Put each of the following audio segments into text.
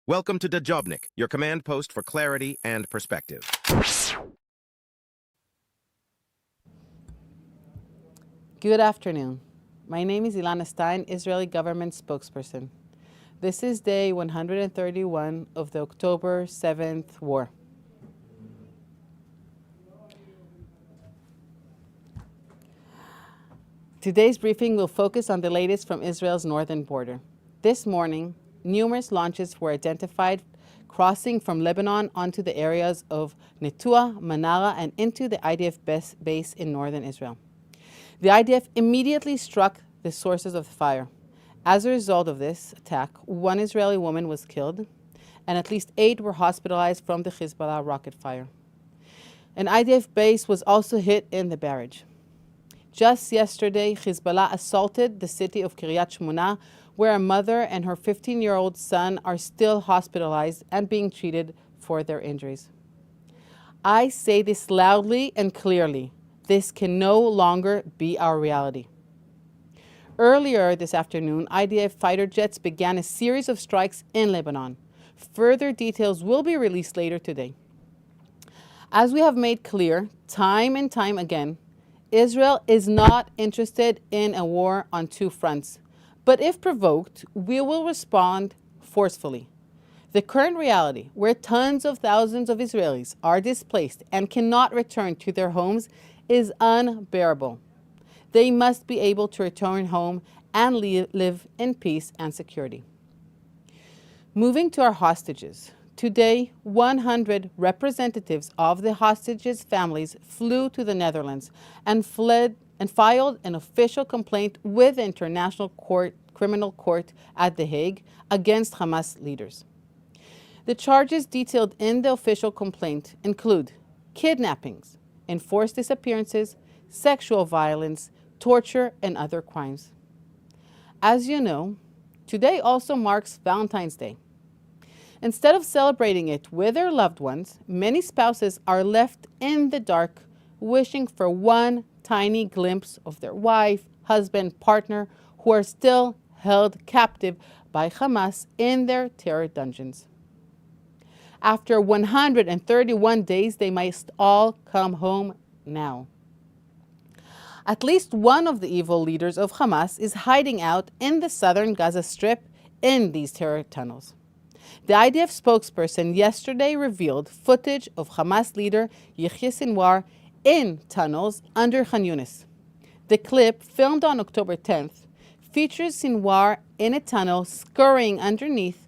Welcome to Dejobnik, your command post for clarity and perspective. Good afternoon. My name is Ilana Stein, Israeli government spokesperson. This is day 131 of the October 7th war. Today's briefing will focus on the latest from Israel's northern border. This morning, numerous launches were identified crossing from Lebanon onto the areas of Netua, Manala, and into the IDF base in northern Israel. The IDF immediately struck the sources of the fire. As a result of this attack, one Israeli woman was killed, and at least 8 were hospitalized from the Hezbollah rocket fire. An IDF base was also hit in the barrage. Just yesterday, Hezbollah assaulted the city of Kiryat Shmona, where a mother and her 15-year-old son are still hospitalized and being treated for their injuries. I say this loudly and clearly. This can no longer be our reality. Earlier this afternoon, IDF fighter jets began a series of strikes in Lebanon. Further details will be released later today. As we have made clear time and time again, Israel is not interested in a war on two fronts. But if provoked, we will respond forcefully. The current reality, where tens of thousands of Israelis are displaced and cannot return to their homes, is unbearable. They must be able to return home and live in peace and security. Moving to our hostages. Today, 100 representatives of the hostages' families flew to the Netherlands and filed an official complaint with the International Criminal Court at The Hague against Hamas leaders. The charges detailed in the official complaint include kidnappings, enforced disappearances, sexual violence, torture, and other crimes. As you know, today also marks Valentine's Day. Instead of celebrating it with their loved ones, many spouses are left in the dark, wishing for one tiny glimpse of their wife, husband, partner, who are still held captive by Hamas in their terror dungeons. After 131 days, they must all come home now. At least one of the evil leaders of Hamas is hiding out in the southern Gaza Strip in these terror tunnels. The IDF spokesperson yesterday revealed footage of Hamas leader Yahya Sinwar in tunnels under Khan Yunis. The clip, filmed on October 10th, features Sinwar in a tunnel scurrying underneath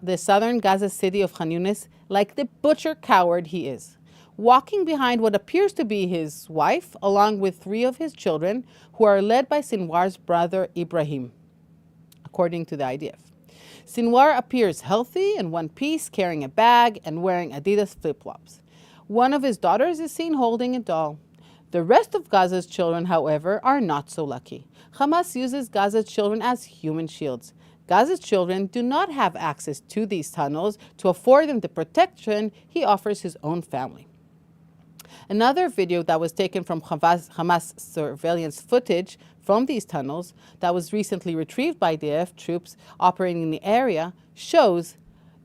the southern Gaza city of Khan Yunis like the butcher coward he is, walking behind what appears to be his wife, along with 3 of his children, who are led by Sinwar's brother Ibrahim, according to the IDF. Sinwar appears healthy in one piece, carrying a bag and wearing Adidas flip-flops. One of his daughters is seen holding a doll. The rest of Gaza's children, however, are not so lucky. Hamas uses Gaza's children as human shields. Gaza's children do not have access to these tunnels to afford them the protection he offers his own family. Another video that was taken from Hamas surveillance footage from these tunnels that was recently retrieved by IDF troops operating in the area shows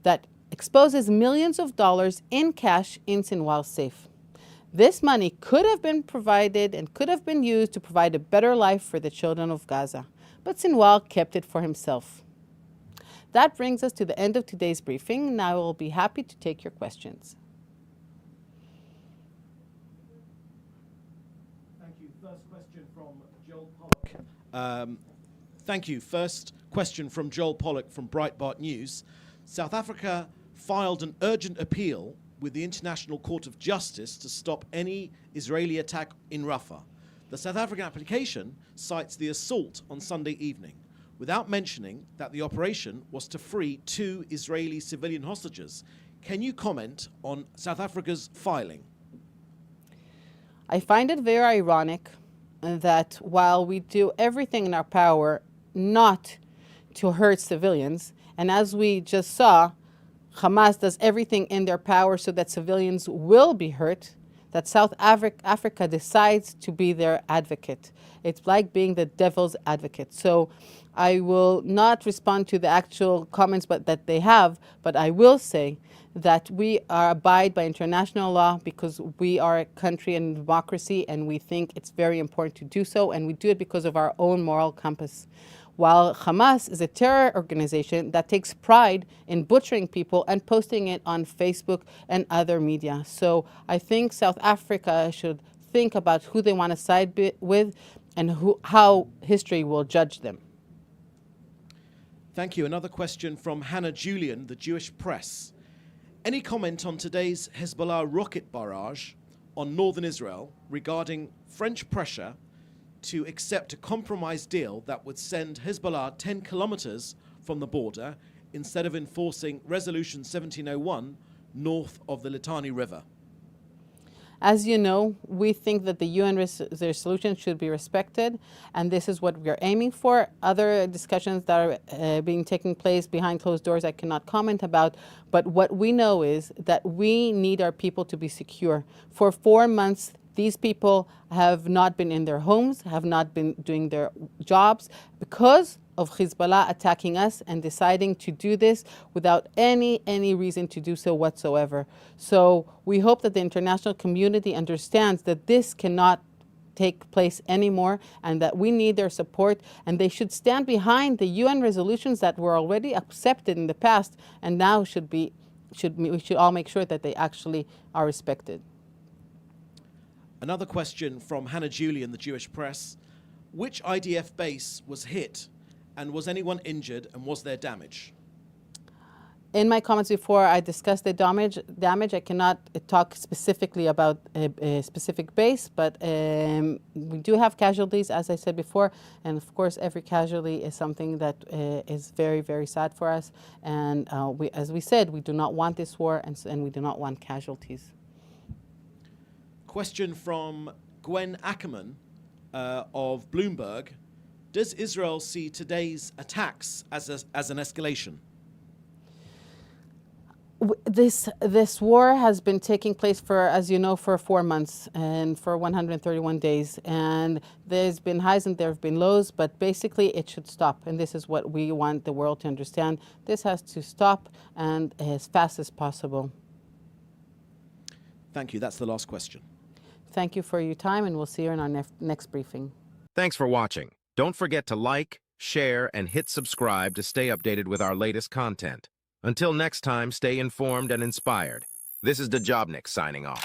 that exposes millions of dollars in cash in Sinwar's safe. This money could have been provided and could have been used to provide a better life for the children of Gaza, but Sinwar kept it for himself. That brings us to the end of today's briefing. Now I will be happy to take your questions. Thank you. First question from Joel Pollock. Thank you. First question from Joel Pollock from Breitbart News. South Africa filed an urgent appeal with the International Court of Justice to stop any Israeli attack in Rafah. The South African application cites the assault on Sunday evening, without mentioning that the operation was to free 2 Israeli civilian hostages. Can you comment on South Africa's filing? I find it very ironic that while we do everything in our power not to hurt civilians, and as we just saw, Hamas does everything in their power so that civilians will be hurt, that South Africa decides to be their advocate. It's like being the devil's advocate. So I will not respond to the actual comments that they have, but I will say that we abide by international law because we are a country in democracy, and we think it's very important to do so, and we do it because of our own moral compass. While Hamas is a terror organization that takes pride in butchering people and posting it on Facebook and other media. So I think South Africa should think about who they want to side with and how history will judge them. Thank you. Another question from Hannah Julian, the Jewish Press. Any comment on today's Hezbollah rocket barrage on northern Israel regarding French pressure to accept a compromise deal that would send Hezbollah 10 kilometers from the border instead of enforcing Resolution 1701 north of the Litani River? As you know, we think that the UN resolution should be respected, and this is what we are aiming for. Other discussions that are being taking place behind closed doors I cannot comment about, but what we know is that we need our people to be secure. For 4 months, these people have not been in their homes, have not been doing their jobs because of Hezbollah attacking us and deciding to do this without any reason to do so whatsoever. So we hope that the international community understands that this cannot take place anymore and that we need their support, and they should stand behind the UN resolutions that were already accepted in the past and now we should all make sure that they actually are respected. Another question from Hannah Julian, the Jewish Press. Which IDF base was hit, and was anyone injured, and was there damage? In my comments before, I discussed the damage. I cannot talk specifically about a specific base, but we do have casualties, as I said before, and of course every casualty is something that is very, very sad for us. And as we said, we do not want this war, and we do not want casualties. Question from Gwen Ackerman of Bloomberg. Does Israel see today's attacks as an escalation? This war has been taking place for, as you know, for 4 months and for 131 days. And there's been highs and there have been lows, but basically it should stop. And this is what we want the world to understand. This has to stop, and as fast as possible. Thank you. That's the last question. Thank you for your time, and we'll see you in our next briefing. Thanks for watching. Don't forget to like, share, and hit subscribe to stay updated with our latest content. Until next time, stay informed and inspired. This is Dejobnik signing off.